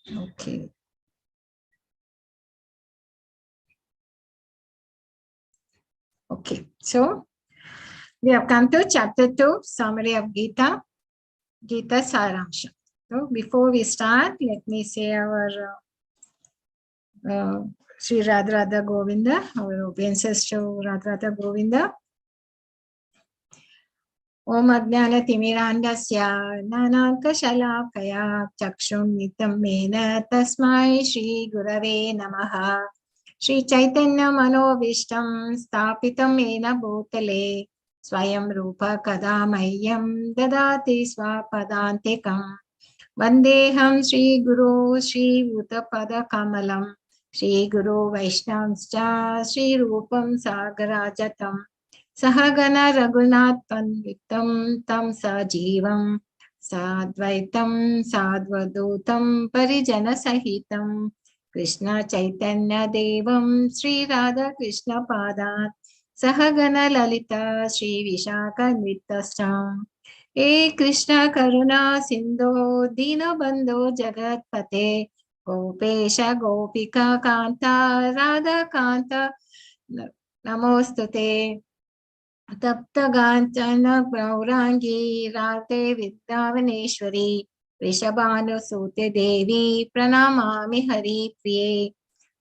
Okay. Okay, so we have come to chapter 2, summary of Gita, Gita Saramsha. So before we start, let me say our Sri Radha Govinda, our obeisances to Radha Govinda. Om Ajnana Timirandasya Nananka Shalakaya Chakshum Nitam Mena Tasmai Shri Gurave Namaha Shri Chaitanya Manovishtam Stapitam Mena Bhutale Swayam Rupa Kadamayam Dadati Swapadantikam Vandeham Shri Guru Shri Uttapada Kamalam Shri Guru Vaishnavascha Shri Rupam Sagarajatam Sahagana Raghunath Panditam Tam Sajivam Sadvaitam Sadvadutam Parijana Sahitam Krishna Chaitanya Devam Sri Radha Krishna Padat Sahagana Lalita Sri Vishaka Nittasam He Krishna Karuna Sindho Dina Bandho Jagat Pate Gopesha Gopika Kanta Radha Kanta Namostute Taptaganchana Gaurangi Rate Vidyavaneshwari Rishabhanusute Devi Pranamami Hari Priye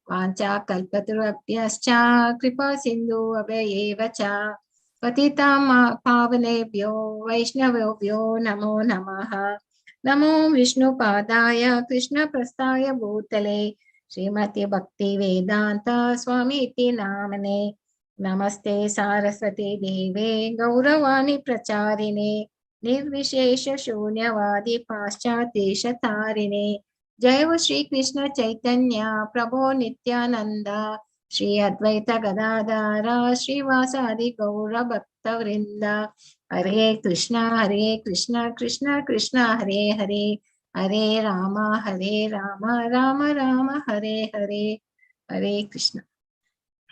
Vancha Kalpatarubhyascha Kripa Sindhu Abhayevacha Patitam Pavanebhyo Vaishnavobhyo Namo Namaha Namo Vishnu Padaya Krishna Prastaya Bhutale Srimati Bhakti Vedanta Swami Iti Namane Namaste Saraswati Deve Gauravani Pracharine Nirvishesha Shunyavadi Paschatesha Tarine Jaya Shri Krishna Chaitanya Prabhu Nityananda Shri Advaita Gadadara Shri Vasadi Gaura Bhakta Vrinda Hare Krishna Krishna Krishna Hare Hare Hare Rama Rama Rama Hare Hare Hare Krishna.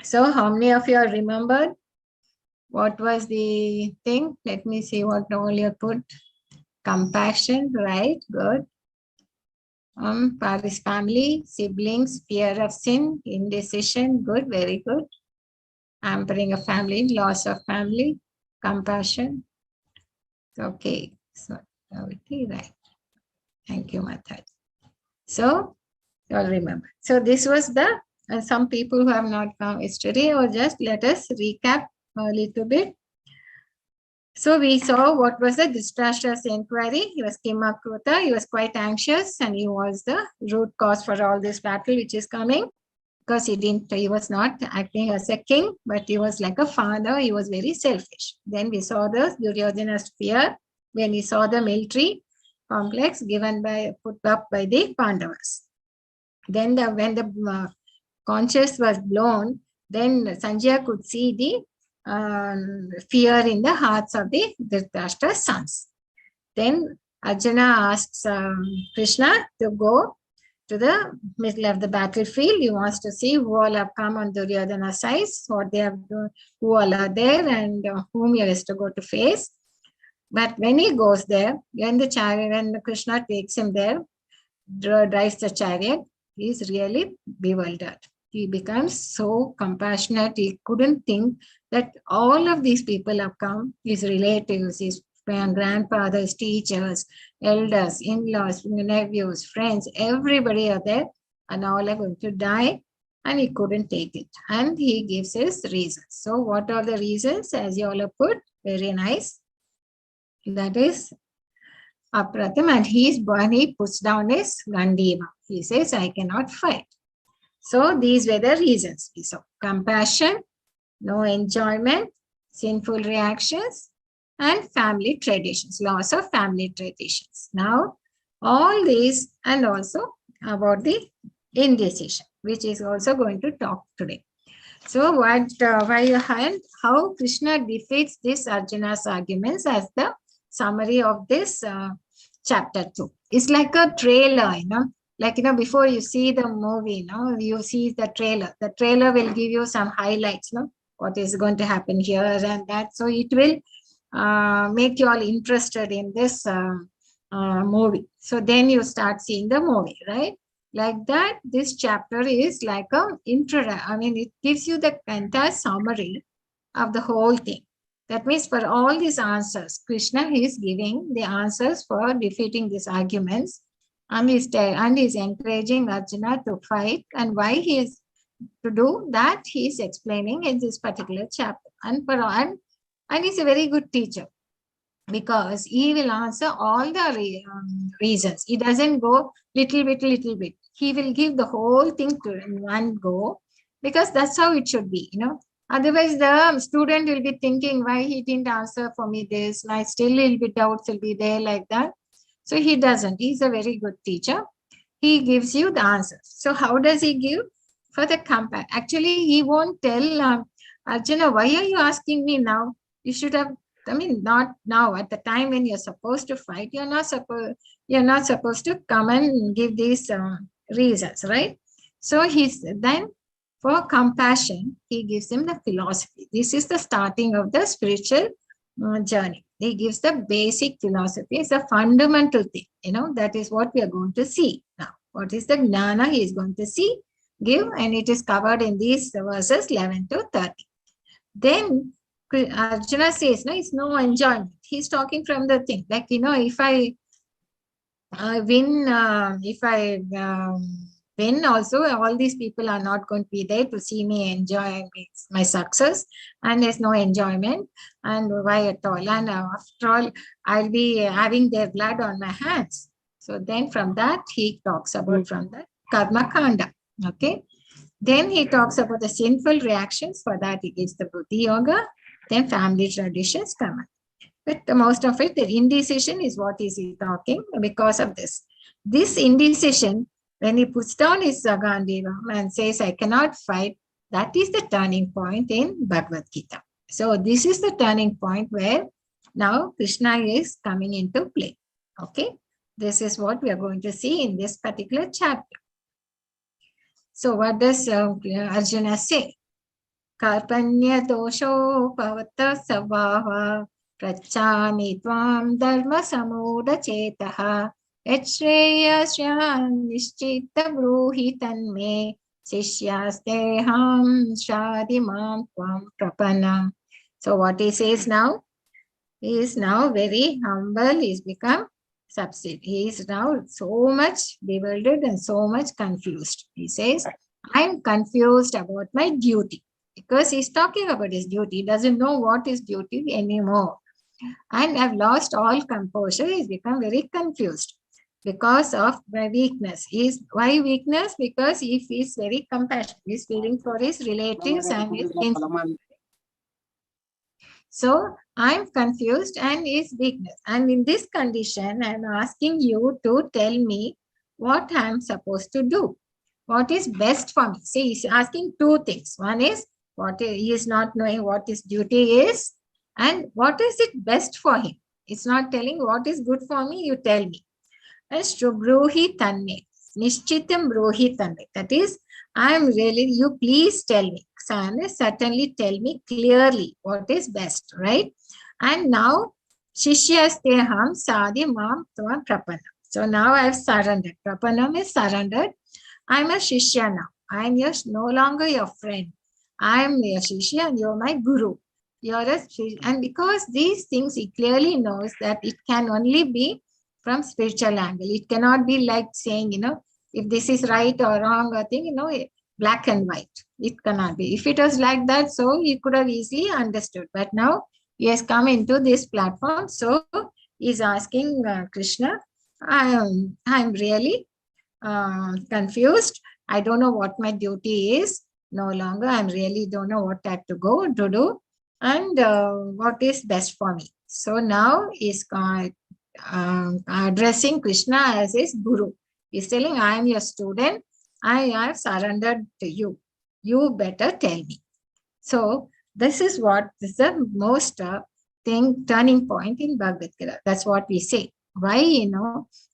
So how many of you are remembered? What was the thing? Let me see what all you put. Compassion, right? Good. Paris family, siblings, fear of sin, indecision, good, very good. Hampering a family, loss of family, compassion. Okay, so right. Thank you, Mataji. So, you all remember. So this was the, some people who have not come yesterday, or just let us recap a little bit. So we saw what was the Dhritarashtra's inquiry. He was Kimakruta, he was quite anxious, and he was the root cause for all this battle which is coming, because he was not acting as a king, but he was like a father. He was very selfish. Then we saw the Duryodhana's fear when he saw the military complex put up by the Pandavas. Then when the conches was blown, then Sanjaya could see the fear in the hearts of the Dhritarashtra's sons. Then Arjuna asks Krishna to go to the middle of the battlefield. He wants to see who all have come on Duryodhana's side, what they have done, who all are there, and whom he has to go to face. But when he goes there, when Krishna takes him there, drives the chariot, he is really bewildered. He becomes so compassionate. He couldn't think that all of these people have come, his relatives, his grandfathers, teachers, elders, in-laws, nephews, friends, everybody are there, and all are going to die, and he couldn't take it. And he gives his reasons. So what are the reasons? As you all have put, very nice. That is Apratam, and he puts down his Gandiva. He says, I cannot fight. So these were the reasons. So compassion, no enjoyment, sinful reactions, and family traditions, loss of family traditions. Now, all these, and also about the indecision, which is also going to talk today. So how Krishna defeats this Arjuna's arguments as the summary of this chapter 2. It's like a trailer, like, before you see the movie, you see the trailer. The trailer will give you some highlights, what is going to happen here and that. So it will make you all interested in this movie. So then you start seeing the movie, right? Like that, this chapter is like a intro. I mean, it gives you the entire summary of the whole thing. That means for all these answers, Krishna is giving the answers for defeating these arguments, and is encouraging Arjuna to fight, and why he is to do that he is explaining in this particular chapter. And he's a very good teacher, because he will answer all the reasons. He doesn't go little bit. He will give the whole thing to in one go, because that's how it should be, Otherwise, the student will be thinking, why he didn't answer for me this? My still little bit doubts will be there, like that. So he doesn't. He's a very good teacher. He gives you the answers. So how does he give? For the compare. Actually, he won't tell Arjuna, why are you asking me now? You should have, I mean, not now. At the time when you're supposed to fight, you're not supposed to come and give these reasons, right? So he's then, for compassion, he gives him the philosophy. This is the starting of the spiritual journey. He gives the basic philosophy. It's a fundamental thing. That is what we are going to see now. What is the gnana he is going to give, and it is covered in these verses 11 to 30. Then Arjuna says, no, it's no enjoyment. He's talking from the thing. Like, if I win, win also, all these people are not going to be there to see me enjoy my success, and there's no enjoyment. And why at all? And after all, I'll be having their blood on my hands. So then from that, he talks about from the karma kanda. Okay. Then he talks about the sinful reactions. For that, he gives the buddhi yoga. Then family traditions come up. But most of it, the indecision is what is he talking because of this. This indecision, when he puts down his Gandhiva and says, I cannot fight, that is the turning point in Bhagavad Gita. So this is the turning point where now Krishna is coming into play. Okay. This is what we are going to see in this particular chapter. So what does Arjuna say? Karpanya dosho pavata savaha prachami tvam dharma samuda chetaha yachreya shyam nishchita bruhi tanme sishyasteham shadimam tvam prapanam. So what he says now, he is now very humble. He's become subsided. He is now so much bewildered and so much confused. He says, I'm confused about my duty, because he's talking about his duty. He doesn't know what is duty anymore. And I've lost all composure. He's become very confused because of my weakness. Why weakness? Because he feels very compassionate. He's feeling for his relatives and his kinsmen. So I'm confused and is weakness. And in this condition, I'm asking you to tell me what I'm supposed to do. What is best for me? See, he's asking two things. One is he is not knowing what his duty is, and what is it best for him. It's not telling what is good for me, you tell me. Bruhi tanme. Nishchitam bruhi tanme. That is, you please tell me. Certainly tell me clearly what is best, right? And now, Shishyasteham Sadi Mam Tvam Prapanam. So now I have surrendered. Prapanam is surrendered. I'm a Shishya now. I'm no longer your friend. I'm your Shishya and you're my Guru. And because these things, he clearly knows that it can only be from spiritual angle. It cannot be like saying, if this is right or wrong or thing, black and white. It cannot be. If it was like that, so he could have easily understood. But now he has come into this platform. So he's asking Krishna, I'm really confused. I don't know what my duty is. No longer. I really don't know what I have to go to do and what is best for me. So now he's addressing Krishna as his Guru. He's telling, I am your student. I have surrendered to you. You better tell me. So this is the most turning point in Bhagavad Gita. That's what we say. Why?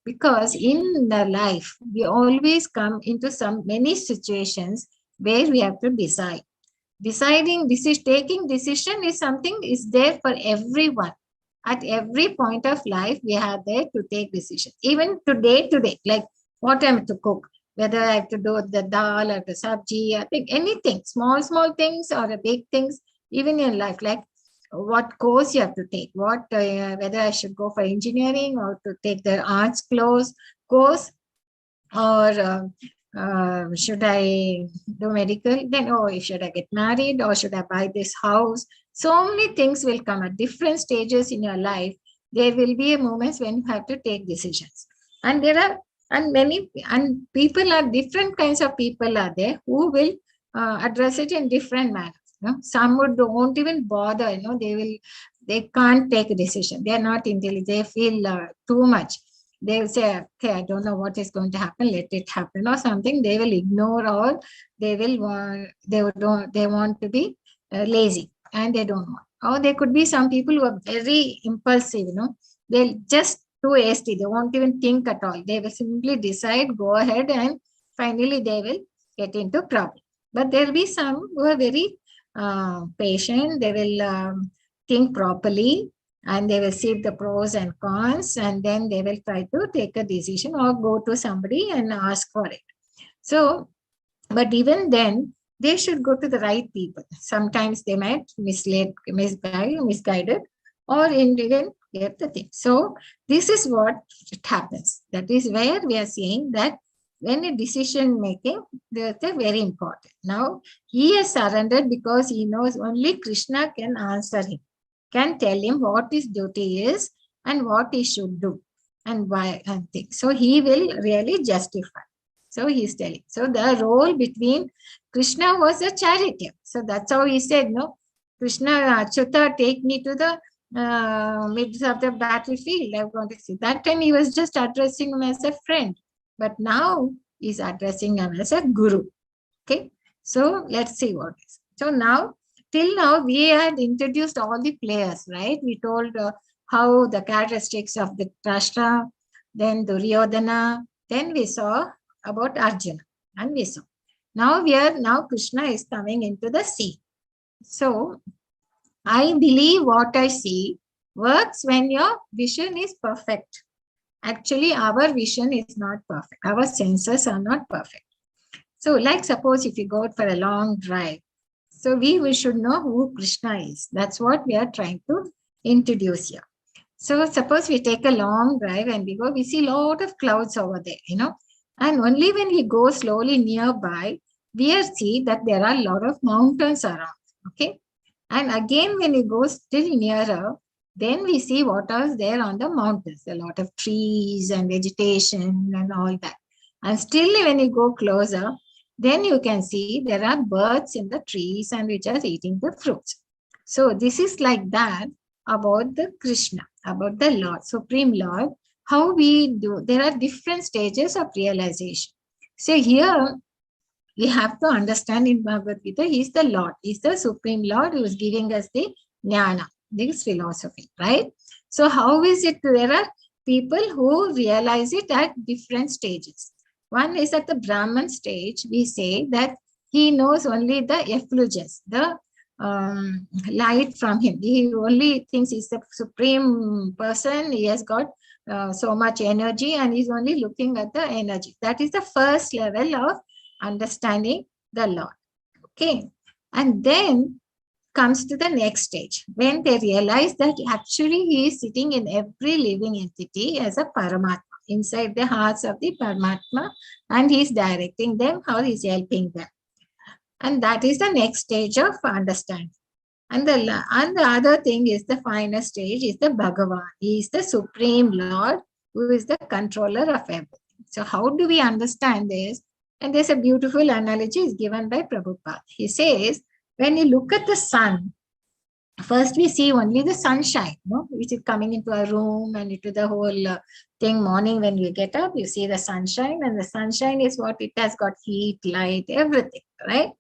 Because in the life, we always come into many situations where we have to decide. Taking decision is something is there for everyone. At every point of life, we are there to take decisions. Even today, like what I'm to cook. whether I have to do the dal or the sabji, I think anything, small things or the big things, even in life, like what course you have to take, whether I should go for engineering or to take the arts course, or should I do medical? Then, should I get married or should I buy this house? So many things will come at different stages in your life. There will be a moments when you have to take decisions. And there are, and people are different kinds of people are there who will address it in different manners. Some won't even bother, they can't take a decision. They are not intelligent. They feel too much. They will say, okay, I don't know what is going to happen, let it happen or something. They will ignore, or they want to be lazy and they don't want. Or there could be some people who are very impulsive, they'll just too hasty. They won't even think at all. They will simply decide, go ahead, and finally they will get into trouble. But there will be some who are very patient. They will think properly, and they will see the pros and cons, and then they will try to take a decision or go to somebody and ask for it. So, but even then, they should go to the right people. Sometimes they might misguided, or even get the thing. So, this is what it happens. That is where we are saying that when a decision making, they're very important. Now, he has surrendered because he knows only Krishna can answer him, can tell him what his duty is and what he should do and why and things. So he will really justify. So he's telling. So the role between Krishna was a charity. So that's how he said, no, Krishna, Achyuta, take me to the midst of the battlefield. I'm going to see. That time he was just addressing him as a friend. But now he's addressing him as a guru. Okay. So let's see what is. So now, till now, we had introduced all the players, right? We told how the characteristics of the Rashtra, then Duryodhana, then we saw about Arjuna, and we saw. Now Krishna is coming into the scene. So I believe what I see works when your vision is perfect. Actually, our vision is not perfect. Our senses are not perfect. So like suppose if you go for a long drive, so we should know who Krishna is. That's what we are trying to introduce here. So suppose we take a long drive and we see a lot of clouds over there, and only when we go slowly nearby, we see that there are a lot of mountains around, okay? And again, when we go still nearer, then we see what is there on the mountains, a lot of trees and vegetation and all that. And still when you go closer, then you can see there are birds in the trees and which are eating the fruits. So this is like that about the Krishna, about the Lord, Supreme Lord, how we do. There are different stages of realization. So here we have to understand in Bhagavad Gita, he is the Lord, he is the Supreme Lord who is giving us the jnana, this philosophy, right? So how is it? There are people who realize it at different stages. One is at the Brahman stage, we say that he knows only the effulgence, the light from him. He only thinks he's the supreme person. He has got so much energy and he's only looking at the energy. That is the first level of understanding the Lord. Okay. And then comes to the next stage when they realize that actually he is sitting in every living entity as a Paramatma, inside the hearts of the Paramatma, and he is directing them, how he is helping them. And that is the next stage of understanding. And the other thing is the final stage is the Bhagavan. He is the Supreme Lord who is the controller of everything. So how do we understand this? And there's a beautiful analogy is given by Prabhupada. He says, when you look at the sun, first we see only the sunshine, which is coming into a room and into the whole thing. Morning when we get up, you see the sunshine, and the sunshine is what it has got, heat, light, everything, right?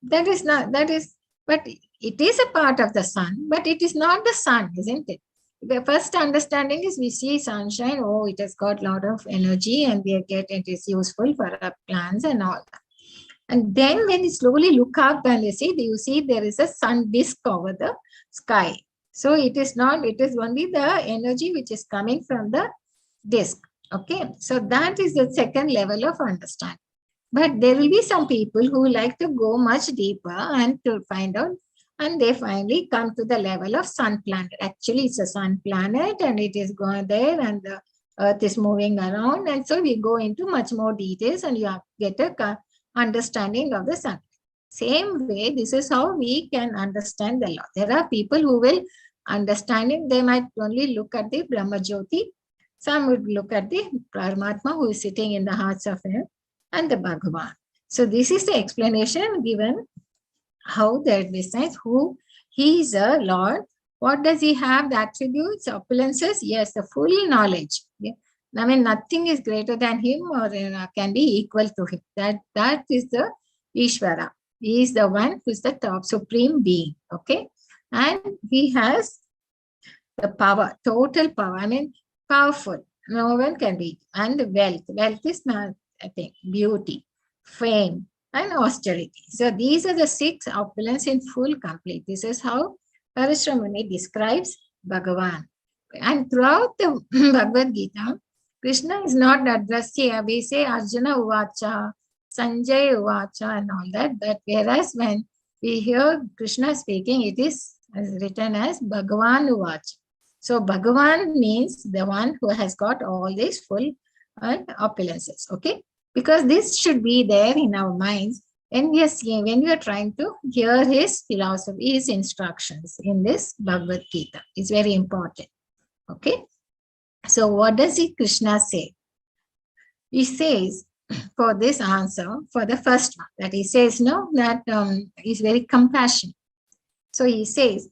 But it is a part of the sun, but it is not the sun, isn't it? The first understanding is we see sunshine, it has got a lot of energy and it is useful for our plants and all that. And then when you slowly look up and you see there is a sun disk over the sky. So it is only the energy which is coming from the disk. Okay. So that is the second level of understanding. But there will be some people who like to go much deeper and to find out, and they finally come to the level of sun planet. Actually, it's a sun planet and it is going there and the earth is moving around. And so we go into much more details and you have get a understanding of the sun. Same way, this is how we can understand the law. There are people who will understand it. They might only look at the Brahma Jyoti. Some would look at the Paramatma who is sitting in the hearts of him and the Bhagavan. So this is the explanation given how that decides who he is a Lord. What does he have? The attributes, opulences? Yes, the full knowledge. Yeah. I mean, nothing is greater than him or can be equal to him. That is the Ishvara. He is the one who is the top supreme being. Okay. And he has the power, total power. I mean, powerful. No one can be. And the wealth. Wealth is not, I think, beauty, fame, and austerity. So these are the 6 opulence in full complete. This is how Parashramuni describes Bhagavan. And throughout the Bhagavad Gita, Krishna is not addressing, we say Arjuna Uvacha, Sanjay Uvacha and all that. But whereas when we hear Krishna speaking, it is written as Bhagavan Uvacha. So Bhagavan means the one who has got all these full opulences. Okay. Because this should be there in our minds when we are seeing, when we are trying to hear his philosophy, his instructions in this Bhagavad Gita. It's very important. Okay. So what does Krishna say? He says for this answer, for the first one, that he says, no, that he's very compassionate. So he says,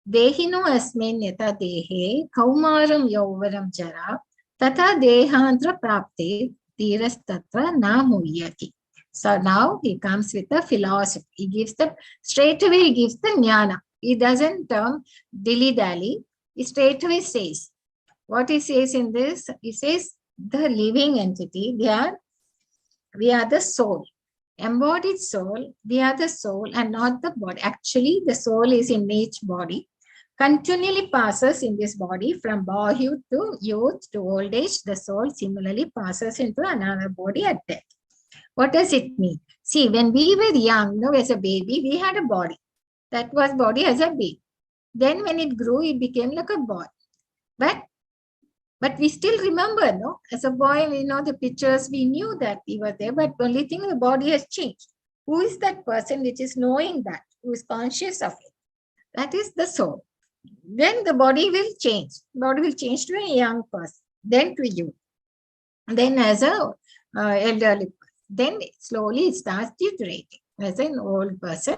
Dehino asmin yata dehe kaumaram yauvaram jara tata dehantra prapte tiras tatra na muhyati. So now he comes with the philosophy. He gives straight away he gives the jnana. He doesn't dilly-dally. He straight away says, what he says in this, he says the living entity, we are the soul. Embodied soul, we are the soul and not the body. Actually, the soul is in each body, continually passes in this body from boyhood to youth to old age. The soul similarly passes into another body at death. What does it mean? See, when we were young, as a baby, we had a body. That was body as a baby. Then when it grew, it became like a boy. But we still remember, no? As a boy, we know the pictures, we knew that we were there, but only thing, the body has changed. Who is that person which is knowing that, who is conscious of it? That is the soul. Then the body will change. Body will change to a young person, then to you, then as a elderly person. Then slowly it starts deteriorating as an old person.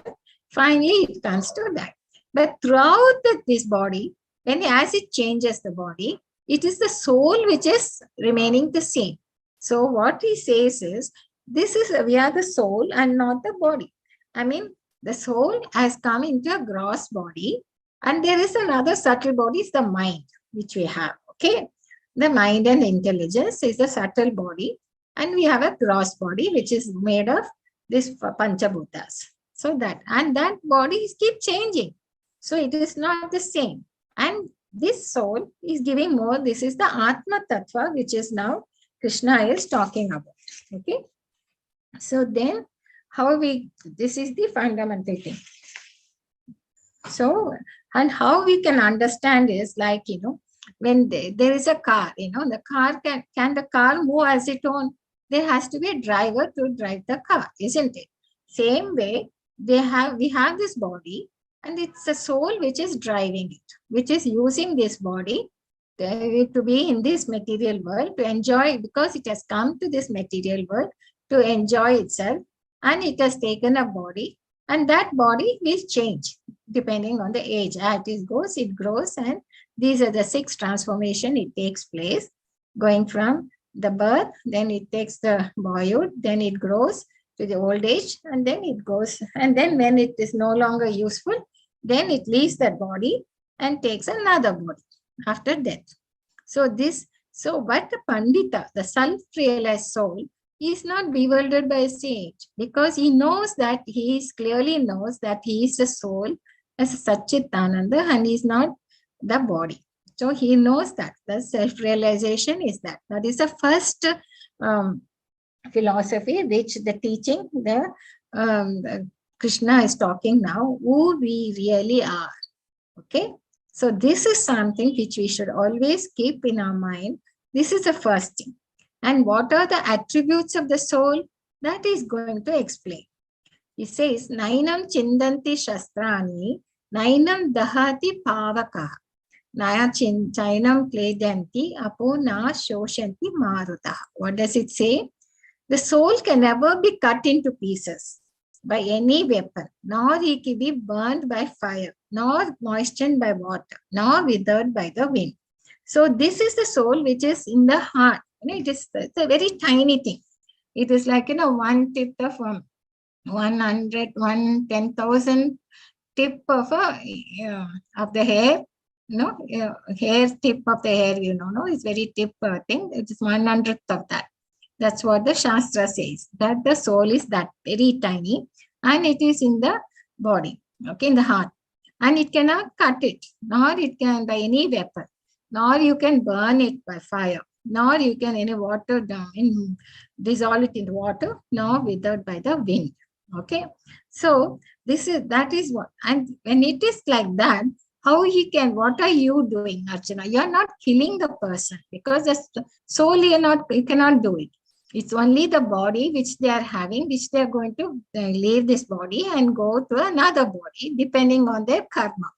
Finally, it comes to that. But throughout this body, as it changes the body, it is the soul which is remaining the same. So what he says is, we are the soul and not the body. I mean, the soul has come into a gross body and there is another subtle body, is the mind, which we have. Okay. The mind and intelligence is the subtle body. And we have a gross body, which is made of this Panchabhutas. So that body keep changing. So it is not the same. And this soul is giving more. This is the Atma Tattva, which is now Krishna is talking about. Okay. So then this is the fundamental thing. So, and how we can understand is like, when there is a car, the car can the car move as its own? There has to be a driver to drive the car, isn't it? Same way, we have this body and it's a soul which is driving it, which is using this body to be in this material world, to enjoy, because it has come to this material world to enjoy itself, and it has taken a body, and that body will change depending on the age. As it goes, it grows, and these are the 6 transformation it takes place, going from the birth, then it takes the boyhood, then it grows to the old age, and then it goes, and then when it is no longer useful, then it leaves that body and takes another body after death. So but the Pandita, the self-realized soul, is not bewildered by his age, because he knows that clearly knows that he is the soul as Satchitananda and he is not the body. So he knows that the self-realization is that. That is the first philosophy, which the teaching, Krishna is talking now, who we really are. Okay. So this is something which we should always keep in our mind. This is the first thing. And what are the attributes of the soul? That is going to explain. He says, Nainam chindanti shastrani, Nainam dahati pavaka, Naya chainam kledanti, apo na shoshanti maruta. What does it say? The soul can never be cut into pieces by any weapon, nor it can be burned by fire, nor moistened by water, nor withered by the wind. So this is the soul which is in the heart. It's a very tiny thing. It is like, one tip of 100, 10,000 tip of the hair, hair tip of the hair, it's very tip thing. It is 1/100th of that. That's what the Shastra says, that the soul is that very tiny and it is in the body, okay, in the heart. And it cannot cut it, nor it can by any weapon, nor you can burn it by fire, nor you can any water down, dissolve it in water, nor withered by the wind. Okay. So that is what, and when it is like that, how he can, what are you doing, Archana? You are not killing the person, because the soul you cannot do it. It's only the body which they are having, which they are going to leave this body and go to another body, depending on their karma.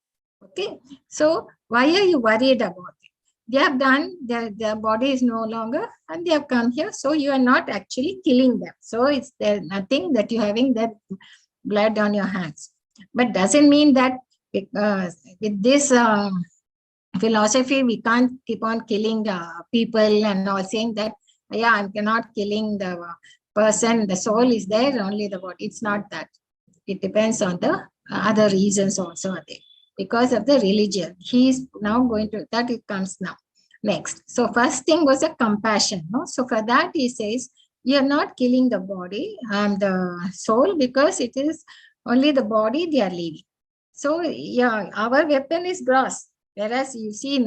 Okay. So why are you worried about it? They have done, their body is no longer, and they have come here. So you are not actually killing them. So it's there nothing that you're having that blood on your hands. But doesn't mean that with this philosophy, we can't keep on killing people and all, saying that, yeah, I'm not killing the person, the soul is there, only the body. It's not that. It depends on the other reasons also are there. Because of the religion, he is now going to, that it comes now. Next. So first thing was a compassion. No? So for that he says, you are not killing the body, the soul, because it is only the body they are leaving. So yeah, our weapon is gross. Whereas you see,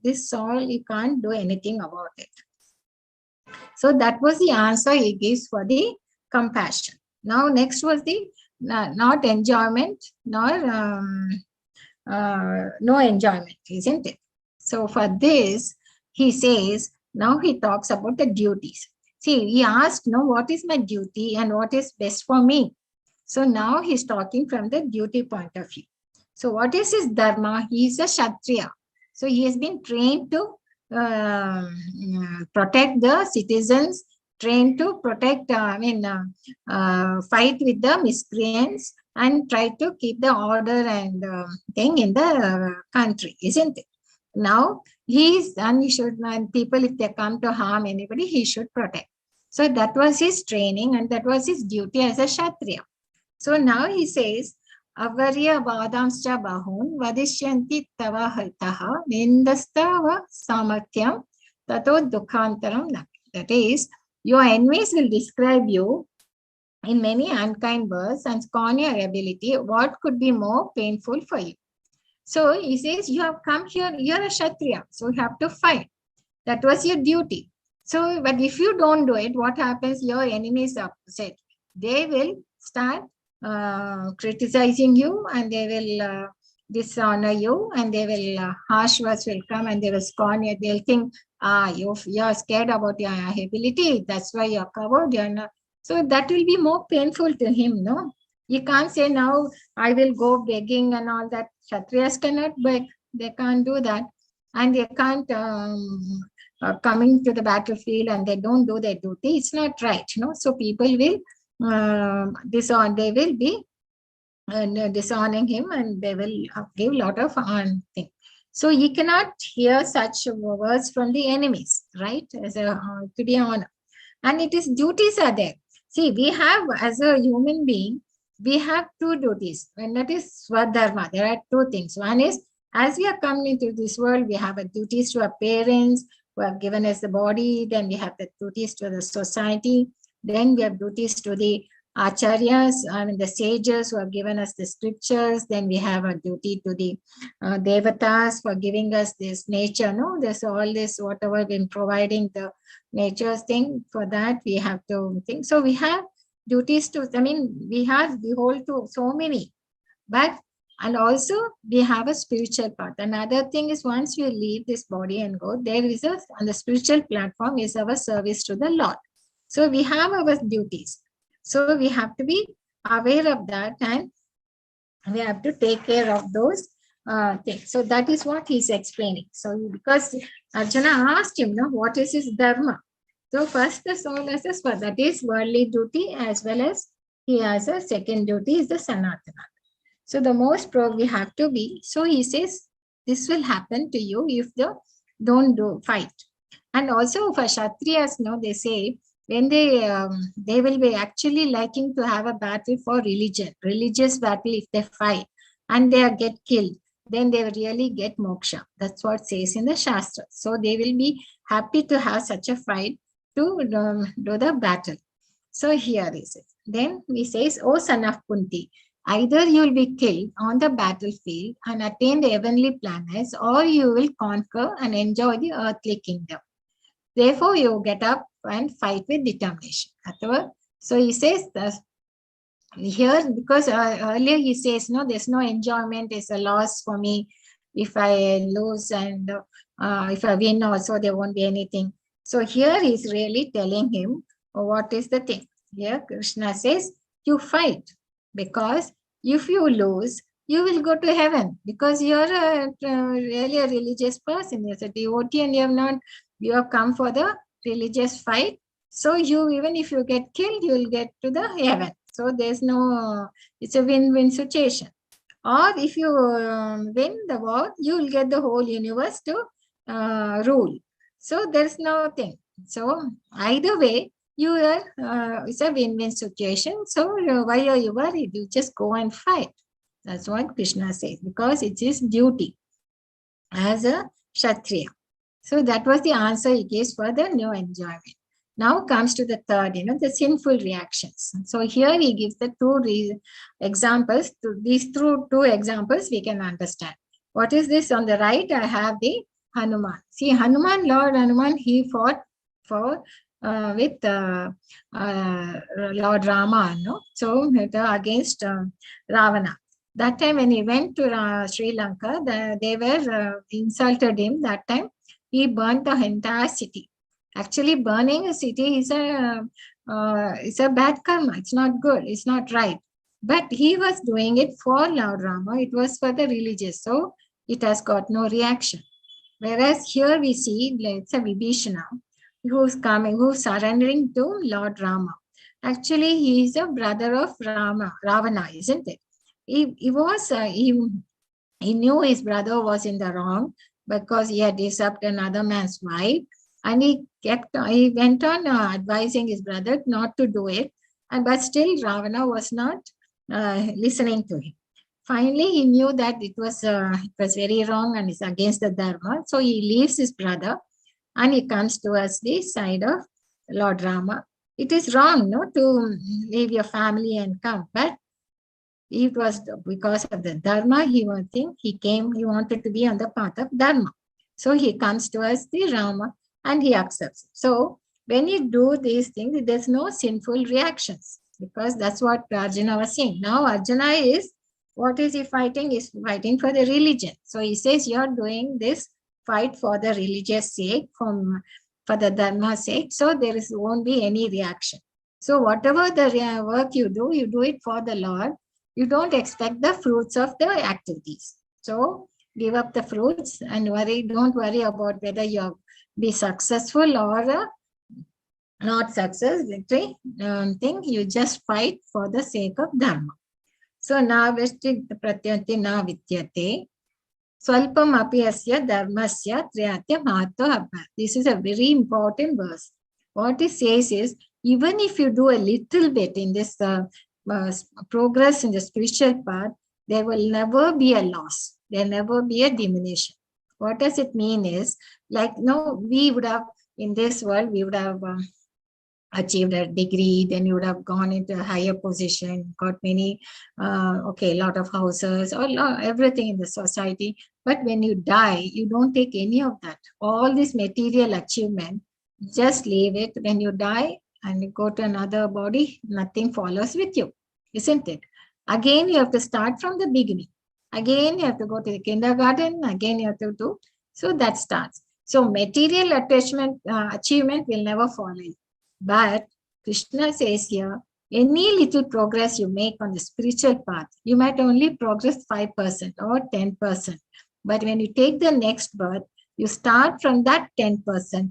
this soul, you can't do anything about it. So that was the answer he gives for the compassion. Now next was the not enjoyment, nor no enjoyment, isn't it? So for this, he says, now he talks about the duties. See, he asked, what is my duty and what is best for me? So now he's talking from the duty point of view. So what is his dharma? He is a Kshatriya. So he has been trained to protect the citizens, trained to protect, fight with the miscreants and try to keep the order and thing in the country, isn't it? Now he should, and people, if they come to harm anybody, he should protect. So that was his training and that was his duty as a Kshatriya. So now he says, Avarya Vadamscha Bahun Vadishyanti Tava Hitaha Nindastava Samathyam Tato Dukhantaram. That is, your enemies will describe you in many unkind words and scorn your ability. What could be more painful for you? So he says, you have come here, you're a Kshatriya, so you have to fight. That was your duty. So, but if you don't do it, what happens? Your enemies are upset. They will start criticizing you and they will dishonor you and they will, harsh words will come and they will scorn you. They'll think, you're scared about your ability. That's why you're covered. You're not. So that will be more painful to him, no? You can't say now, I will go begging and all that. Kshatriyas cannot beg. They can't do that. And they can't coming to the battlefield and they don't do their duty. It's not right, So people will disown. They will be disowning him and they will give a lot of thing. So you cannot hear such words from the enemies, right? As a to be honor. And it is duties are there. See, we have, as a human being, we have two duties, and that is Swadharma. There are two things. One is, as we are coming into this world, we have a duties to our parents who have given us the body. Then we have the duties to the society. Then we have duties to the acharyas, I mean the sages who have given us the scriptures. Then we have a duty to the devatas for giving us this nature. No, there's all this whatever been providing the nature's thing. For that we have to think. So we have duties to. I mean, we hold to so many, but and also we have a spiritual part. Another thing is once we leave this body and go, there is a on the spiritual platform is our service to the Lord. So we have our duties. So we have to be aware of that, and we have to take care of those things. So that is what he's explaining. So because Arjuna asked him, no, what is his dharma? So first the soul has a that is worldly duty, as well as he has a second duty is the sanatana. So the most we have to be. So he says this will happen to you if you don't fight. And also for Kshatriyas, no, they say when they will be actually liking to have a battle for religious battle. If they fight and they get killed, then they really get moksha. That's what says in the Shastra. So they will be happy to have such a fight to do the battle. So here is it. Then he says, O son of Kunti, either you will be killed on the battlefield and attain the heavenly planets, or you will conquer and enjoy the earthly kingdom. Therefore, you get up and fight with determination. So he says that here, because earlier he says, no, there's no enjoyment, it's a loss for me. If I lose and if I win also, there won't be anything. So here he's really telling him what is the thing. Here Krishna says, you fight, because if you lose, you will go to heaven, because you're really a religious person. You're a devotee and you have come for the religious fight. So you, even if you get killed, you will get to the heaven. So there's no, it's a win-win situation. Or if you win the war, you will get the whole universe to rule. So there's no thing. So either way, you are, it's a win-win situation. So why are you worried? You just go and fight. That's what Krishna says, because it's his duty as a Kshatriya. So that was the answer he gives for the no enjoyment. Now comes to the third, the sinful reactions. So here he gives the two examples. These two examples we can understand. What is this? On the right, I have the Hanuman. See, Lord Hanuman, he fought for with Lord Rama, no? So against Ravana. That time when he went to Sri Lanka, they were insulted him. That time he burnt the entire city. Actually, burning a city is a bad karma. It's not good. It's not right. But he was doing it for Lord Rama. It was for the religious. So it has got no reaction. Whereas here we see it's a Vibhishana who's surrendering to Lord Rama. Actually, he is a brother of Ravana, isn't it? He knew his brother was in the wrong because he had usurped another man's wife, and he went on advising his brother not to do it, but still Ravana was not listening to him. Finally, he knew that it was very wrong and it's against the dharma, so he leaves his brother and he comes towards the side of Lord Rama. It is wrong, no, to leave your family and come, but it was because of the dharma. He wanted to be on the path of dharma. So he comes towards the Rama and he accepts. So when you do these things, there's no sinful reactions, because that's what Arjuna was saying. Now Arjuna is, what is he fighting? He's fighting for the religion. So he says, you're doing this fight for the religious sake, for the dharma sake. So there won't be any reaction. So whatever the work you do it for the Lord. You don't expect the fruits of the activities. So give up the fruits and don't worry about whether you'll be successful or not successful. You just fight for the sake of dharma. So now pratyati na vidyate swalpam api asya dharmasya triyatya mahatva. This is a very important verse. What it says is, even if you do a little bit in this progress in the spiritual path, there will never be a loss. There will never be a diminution. What does it mean is, like, we would have, in this world, we would have achieved a degree, then you would have gone into a higher position, got many, lot of houses, or everything in the society. But when you die, you don't take any of that. All this material achievement, just leave it. When you die and you go to another body, nothing follows with you, isn't it? Again, you have to start from the beginning. Again, you have to go to the kindergarten. Again, you have to do. So that starts. So material attachment, achievement will never follow you. But Krishna says here, any little progress you make on the spiritual path, you might only progress 5% or 10%. But when you take the next birth, you start from that 10%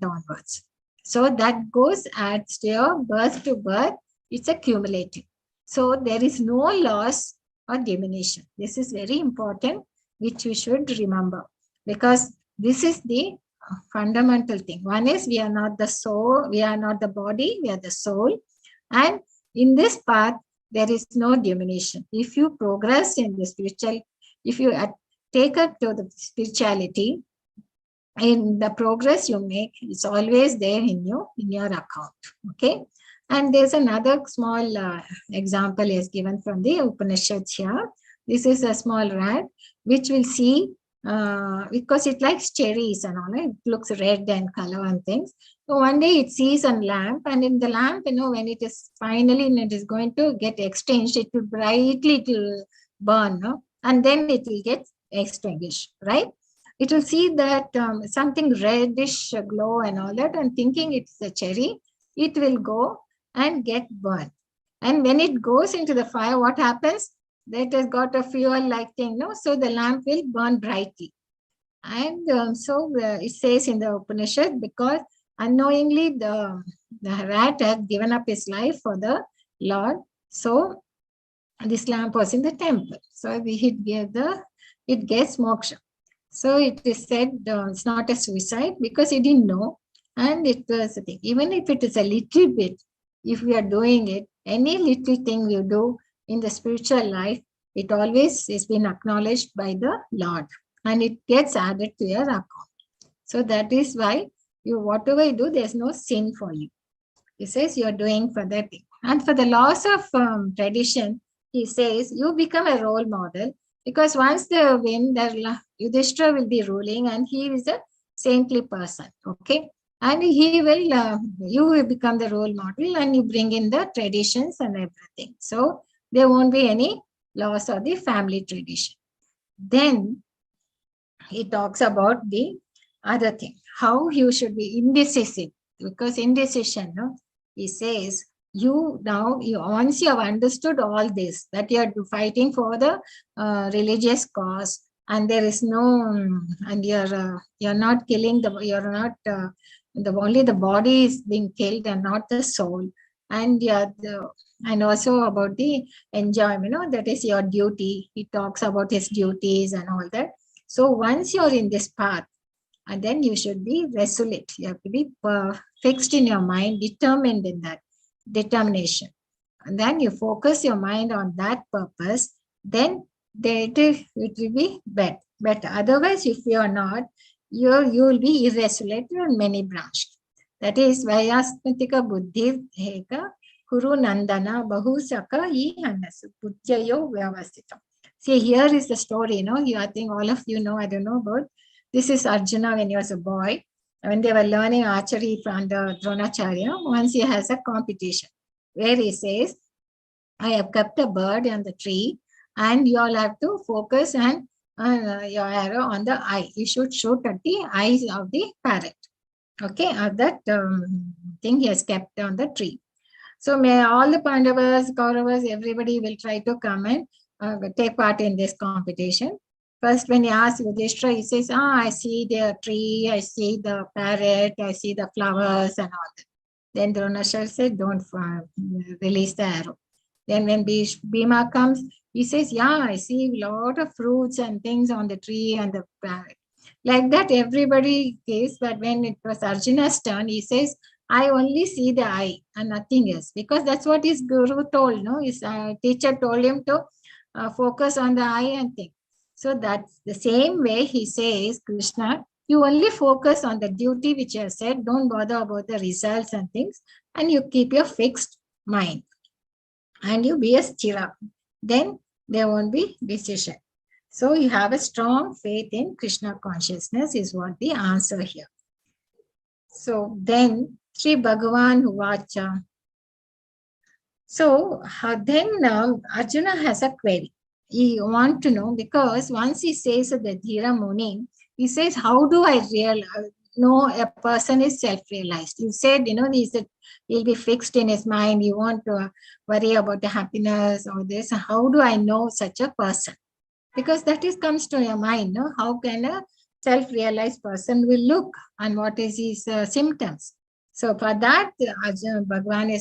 onwards. So that goes, adds to your birth to birth. It's accumulating. So there is no loss or diminution. This is very important, which we should remember, because this is the fundamental thing. One is we are not the soul, we are not the body, we are the soul. And in this path, there is no diminution. If you progress in the spiritual, if you take up to the spirituality, in the progress you make, it's always there in you, in your account. Okay. And there's another small example is given from the Upanishads here. This is a small rat which will see, because it likes cherries and all, it looks red and color and things. So one day it sees a lamp, and in the lamp, when it is finally it is going to get exchanged, it will brightly, it will burn, no? And then it will get extinguished, right? It will see that something reddish glow and all that, and thinking it's a cherry, it will go and get burned. And when it goes into the fire, what happens? That has got a fuel-like thing, no? So the lamp will burn brightly. And it says in the Upanishad, because unknowingly the rat had given up his life for the Lord, so this lamp was in the temple. So it gets moksha. So it is said it's not a suicide because he didn't know, and it was a thing. Even if it is a little bit, if we are doing it, any little thing you do in the spiritual life, it always is been acknowledged by the Lord, and it gets added to your account. So that is why whatever you do, there's no sin for you. He says you're doing for that thing. And for the laws of tradition, he says you become a role model, because once the Yudhishthira will be ruling, and he is a saintly person, okay? And he will, you will become the role model, and you bring in the traditions and everything. So there won't be any loss of the family tradition. Then he talks about the other thing, how you should be indecisive, because indecision, no? He says, once you have understood all this, that you are fighting for the religious cause, and there is no, and you're not killing you're not, only the body is being killed and not the soul. And and also about the enjoyment, that is your duty. He talks about his duties and all that. So once you're in this path, and then you should be resolute. You have to be fixed in your mind, determined in that determination. And then you focus your mind on that purpose, then it will be better. Otherwise, if you are not, you will be irresolute in many branches. That is Vayasmatika Buddhi Heka Kuru Nandana Bahusaka Ihanasu Pujyayo Vyavastita. See, here is the story, I think all of you know, I don't know about. This is Arjuna when he was a boy. When they were learning archery from the Dronacharya, once he has a competition where he says, I have kept a bird on the tree, and you all have to focus and your arrow on the eye. You should shoot at the eyes of the parrot. Okay, that thing he has kept on the tree. So may all the Pandavas, Kauravas, everybody will try to come and take part in this competition. First, when he asks Yudhishthira, he says, I see the tree, I see the parrot, I see the flowers and all that. Then Dronacharya said, don't release the arrow. Then when Bhima comes, he says, I see a lot of fruits and things on the tree and the parrot. Like that, everybody is, but when it was Arjuna's turn, he says, I only see the eye and nothing else, because that's what his guru told, no? His teacher told him to focus on the eye and think. So that's the same way he says, Krishna, You only focus on the duty which you have said. Don't bother about the results and things. And you keep your fixed mind. And you be a stira. Then there won't be decision. So you have a strong faith in Krishna consciousness is what the answer here. So then Sri Bhagavan Vacha. So then Arjuna has a query. He wants to know, because once he says that the Dhira Muni, he says, how do I know a person is self-realized? You said, he'll be fixed in his mind. You want to worry about the happiness or this. How do I know such a person? Because that comes to your mind. No? How can a self-realized person will look and what is his symptoms? So for that, Arjuna Bhagavan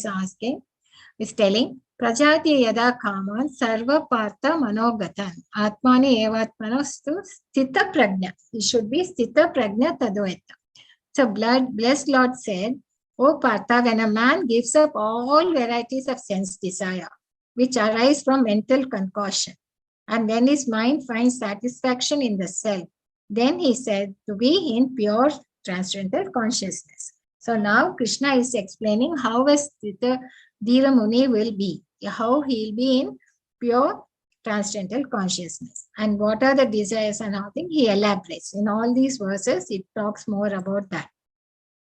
is telling, Prajati yada kaman sarva partha manogatan atmani evatmanostu sthita prajna. It should be sthita prajna tadoeta. So blessed Lord said, O Partha, when a man gives up all varieties of sense desire, which arise from mental concoction, and when his mind finds satisfaction in the self, then he said to be in pure transcendental consciousness. So now Krishna is explaining how a Sthita Dhira Muni will be, how he will be in pure transcendental consciousness. And what are the desires and how things he elaborates. In all these verses, it talks more about that.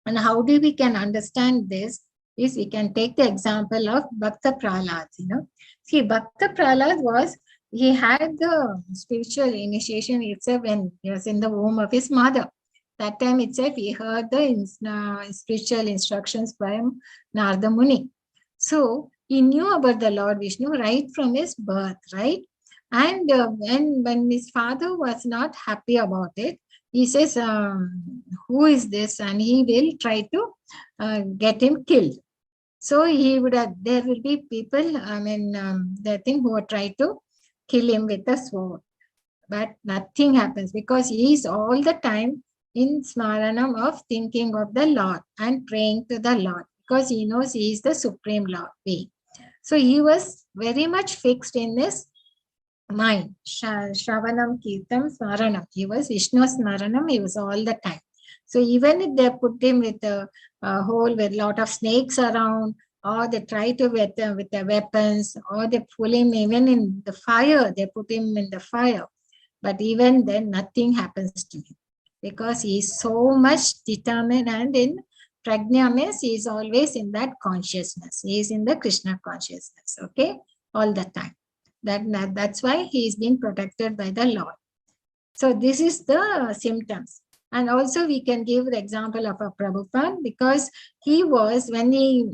And how do we can understand this is we can take the example of Bhakta Prahlad. See, Bhakta Prahlad he had the spiritual initiation itself when he was in the womb of his mother. That time itself, he heard the spiritual instructions from Narada Muni. So he knew about the Lord Vishnu right from his birth, right? And when his father was not happy about it, he says, who is this? And he will try to get him killed. So there will be people, who will try to kill him with a sword. But nothing happens because he is all the time in smaranam of thinking of the Lord and praying to the Lord, because he knows he is the supreme Lord being. So he was very much fixed in this mind. Shravanam, Kirtam, Smaranam. He was Vishnu Smaranam, he was all the time. So even if they put him with a hole with a lot of snakes around, or they try to with the weapons, or they pull him even in the fire, they put him in the fire. But even then, nothing happens to him, because he is so much determined, and in prajna means he is always in that consciousness. He is in the Krishna consciousness, okay, all the time. That's why he is being protected by the Lord. So this is the symptoms. And also we can give the example of a Prabhupada, because he was, when he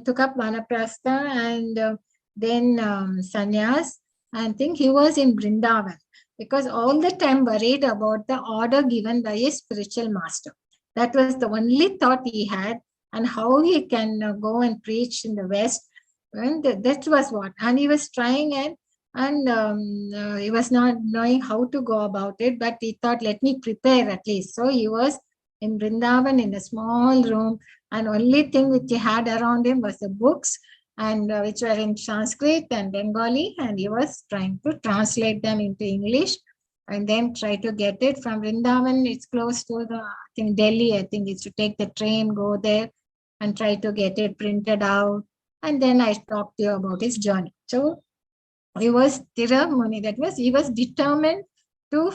took up Vanaprastha and then sannyas, I think he was in Vrindavan, because all the time worried about the order given by his spiritual master. That was the only thought he had, and how he can go and preach in the West. And that was what. And he was trying, and he was not knowing how to go about it, but he thought, let me prepare at least. So he was in Vrindavan in a small room, and only thing which he had around him was the books, and which were in Sanskrit and Bengali, and he was trying to translate them into English and then try to get it from Vrindavan. It's close to Delhi. I think it's to take the train, go there and try to get it printed out. And then I talked to you about his journey. So he was Dhira Muni, that was, he was determined to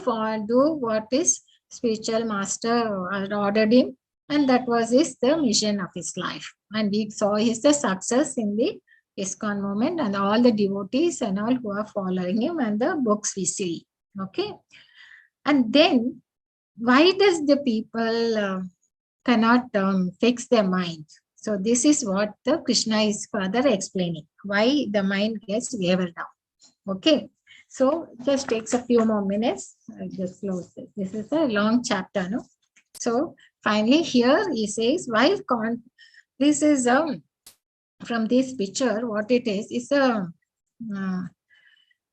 do what his spiritual master ordered him, and that was the mission of his life. And we saw the success in the ISKCON movement, and all the devotees and all who are following him, and the books we see. Okay. And then, why does the people cannot fix their mind? So this is what the Krishna is further explaining, why the mind gets wavered down. Okay, so just takes a few more minutes. I just close this. This is a long chapter, no? So finally here he says, while this is from this picture, what it is a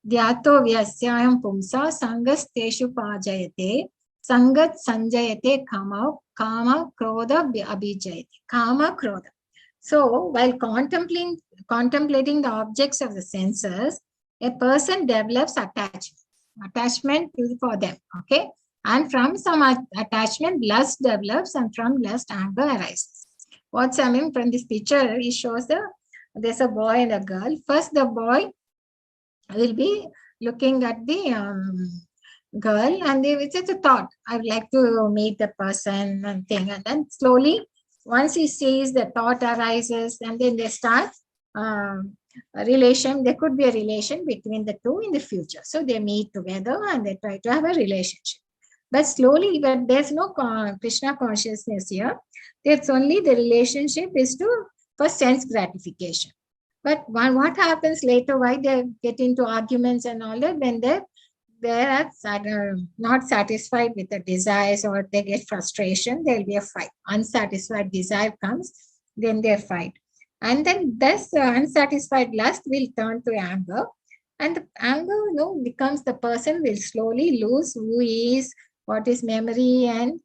dhyato vyasyayam pumsa sangasteshu pajayate sangat sanjayate kama krodha abhijayate. Kama krodha. So while contemplating the objects of the senses, a person develops attachment for them. Okay. And from some attachment, lust develops, and from lust, anger arises. What's I mean from this picture, it shows there's a boy and a girl. First, the boy will be looking at the girl, and it's just a thought. I would like to meet the person and thing. And then slowly, once he sees the thought arises, and then they start a relation. There could be a relation between the two in the future. So they meet together and they try to have a relationship. But slowly, but there's no Krishna consciousness here. It's only the relationship is to for sense gratification. But what happens later, why they get into arguments and all that, when they are not satisfied with the desires or they get frustration, there'll be a fight. Unsatisfied desire comes, then they fight. And then this unsatisfied lust will turn to anger. And the anger, becomes the person will slowly lose who he is, what is memory, and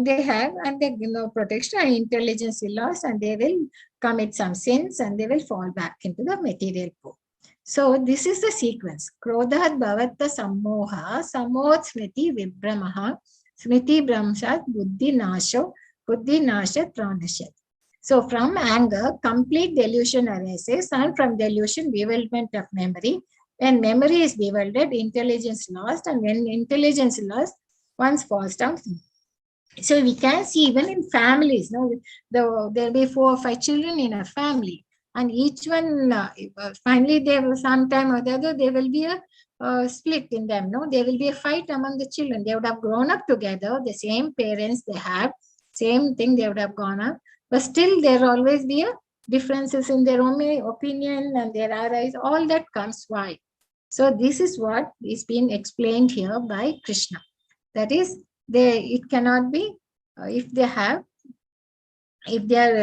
they have, and they, protection and intelligence will lose, and they will commit some sins, and they will fall back into the material pool. So this is the sequence. Krodhat bhavatta sammoha, sammohat smriti vibramaha, smriti brahmshat buddhi nasho, buddhi nashat pranashat. So from anger, complete delusion arises, and from delusion, bewilderment of memory. When memory is bewildered, intelligence lost, and when intelligence lost, one falls down. So we can see even in families, there'll be 4 or 5 children in a family, and each one finally there will sometime or the other there will be a split in them. There will be a fight among the children. They would have grown up together, the same parents they have, same thing they would have gone up, but still there will always be a differences in their own opinion and their eyes. All that comes why. So this is what is being explained here by Krishna. That is, it cannot be if their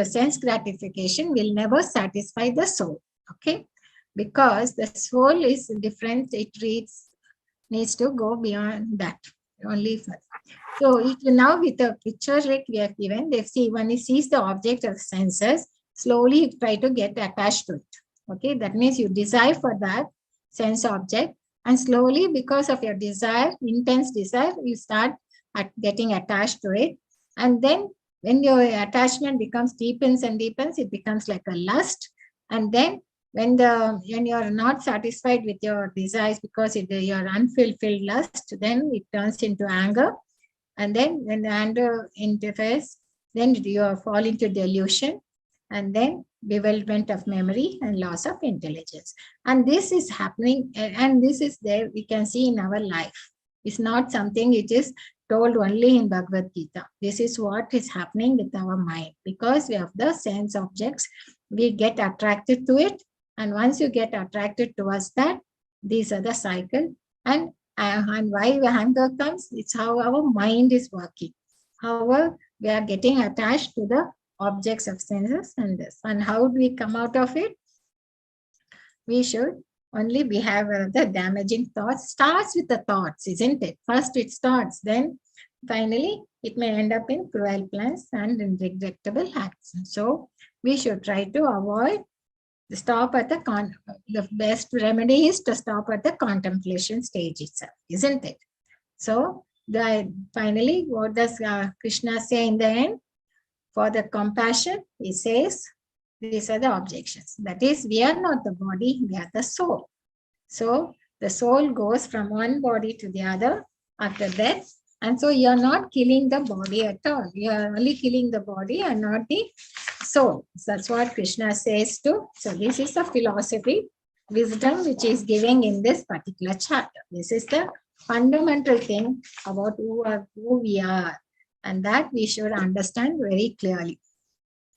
sense gratification will never satisfy the soul. Okay, because the soul is different. It needs to go beyond that only. So now with the picture like we have given, they see when he sees the object of senses, slowly you try to get attached to it. Okay, that means you desire for that sense object, and slowly because of your desire, intense desire, you start getting attached to it. And then when your attachment deepens and deepens, it becomes like a lust. And then when you're not satisfied with your desires because you're unfulfilled lust, then it turns into anger. And then when the anger interferes, then you fall into delusion, and then bewilderment of memory and loss of intelligence. And this is happening, and this is there we can see in our life. It's not something which is told only in Bhagavad Gita. This is what is happening with our mind. Because we have the sense objects, we get attracted to it. And once you get attracted towards that, these are the cycle. And why the anger comes, it's how our mind is working. However, we are getting attached to the objects of senses and this. And how do we come out of it? We should only we have the damaging thoughts. Starts with the thoughts, isn't it? First it starts, then finally it may end up in cruel plans and in regrettable acts. So we should try to avoid, stop at the best remedy is to stop at the contemplation stage itself, isn't it? So finally, what does Krishna say in the end? For the compassion, he says, these are the objections. That is, we are not the body, we are the soul. So the soul goes from one body to the other after death. And so you are not killing the body at all. You are only killing the body and not the soul. So that's what Krishna says too. So this is the philosophy, wisdom, which is giving in this particular chapter. This is the fundamental thing about who we are. And that we should understand very clearly.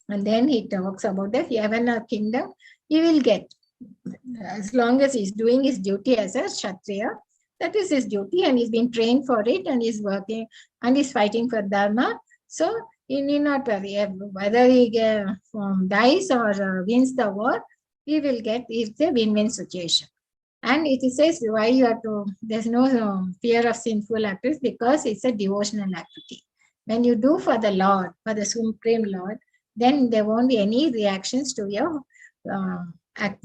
And then he talks about the Yavana kingdom. He will get, as long as he's doing his duty as a Kshatriya, that is his duty, and he's been trained for it, and he's working, and he's fighting for Dharma. So he need not worry whether he dies or wins the war. He will get, it's a win-win situation. And it says why you have to, there's no fear of sinful acts, because it's a devotional activity. When you do for the Lord, for the Supreme Lord, then there won't be any reactions to your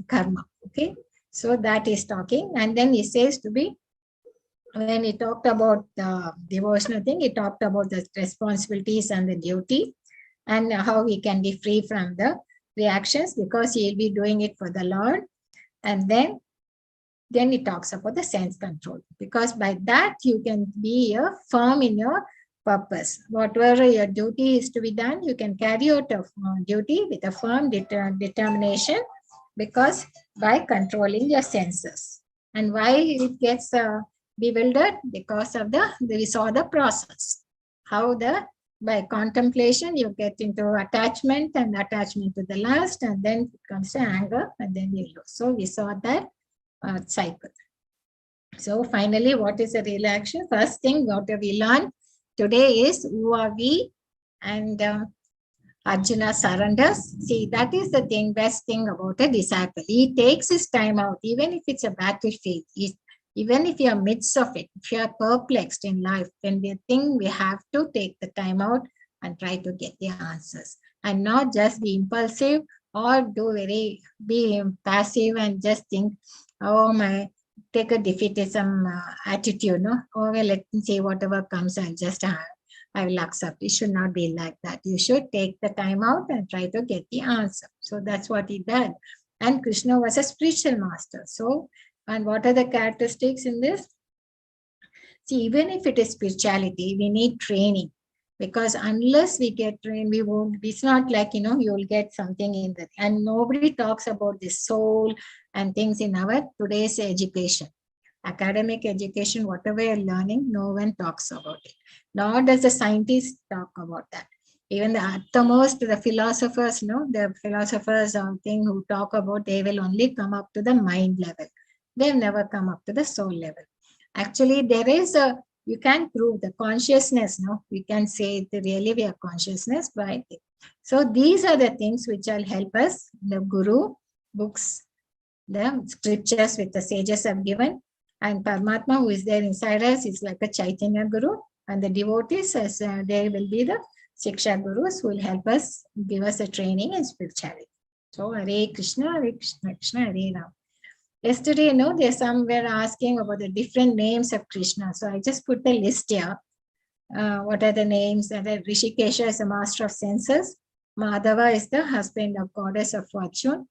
karma. Okay, so that is talking. And then he says to be when he talked about the devotional thing, he talked about the responsibilities and the duty and how we can be free from the reactions because he'll be doing it for the Lord. And then he talks about the sense control, because by that you can be firm in your purpose. Whatever your duty is to be done, you can carry out a duty with a firm determination, because by controlling your senses. And why it gets bewildered? Because of we saw the process. How by contemplation you get into attachment and attachment to the last, and then it comes to anger, and then you lose. So we saw that cycle. So finally, what is the real action? First thing, what have we learned today is who are we, and Arjuna surrenders. See, that is the thing, best thing about a disciple. He takes his time out, even if it's a battlefield. Even if you're midst of it, if you're perplexed in life, then we think we have to take the time out and try to get the answers, and not just be impulsive or be passive and just think, oh my, take a defeatism attitude, no? Oh, well, let me see, whatever comes, I will accept. It should not be like that. You should take the time out and try to get the answer. So that's what he did. And Krishna was a spiritual master. So, and what are the characteristics in this? See, even if it is spirituality, we need training, because unless we get trained, we won't. It's not like, you'll get something in that. And nobody talks about the soul and things in our today's education. Academic education, whatever you're learning, no one talks about it. Nor does the scientists talk about that. Even at the most, the philosophers, the philosophers thing who talk about, they will only come up to the mind level. They've never come up to the soul level. Actually, there is you can prove the consciousness, we can say that really we are consciousness, right? So these are the things which will help us. The Guru, books, the scriptures which the sages have given, and Paramatma, who is there inside us, is like a Chaitanya Guru, and the devotees, as they will be the Shiksha Gurus, who will help us, give us a training in spirituality. So Hare Krishna, Krishna, Hare Ram. Yesterday, there's some were asking about the different names of Krishna. So I just put the list here. What are the names? Rishikesha is the master of senses. Madhava is the husband of goddess of fortune.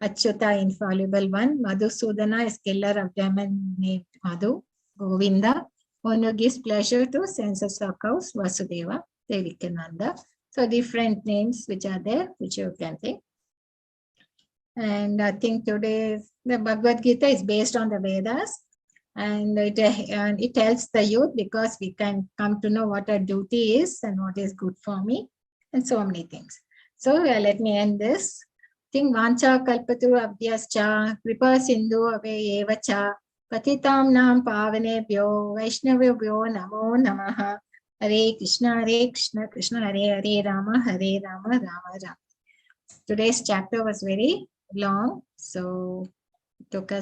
Achyuta, infallible one. Madhusudana is killer of demon named Madhu. Govinda, one who gives pleasure to senses of cows. Vasudeva, Devikananda. So different names which are there, which you can think. And I think today the Bhagavad Gita is based on the Vedas, and it helps the youth, because we can come to know what a duty is and what is good for me, and so many things. So let me end this. Think vancha kalpaturu abhyascha kripa sindhu ave evacha patitam nam pavanebhyo vaishnavebhyo namo namaha. Hare Krishna, Krishna Hare Hare, Rama Hare Rama, Rama Rama. Today's chapter was very long, so it took us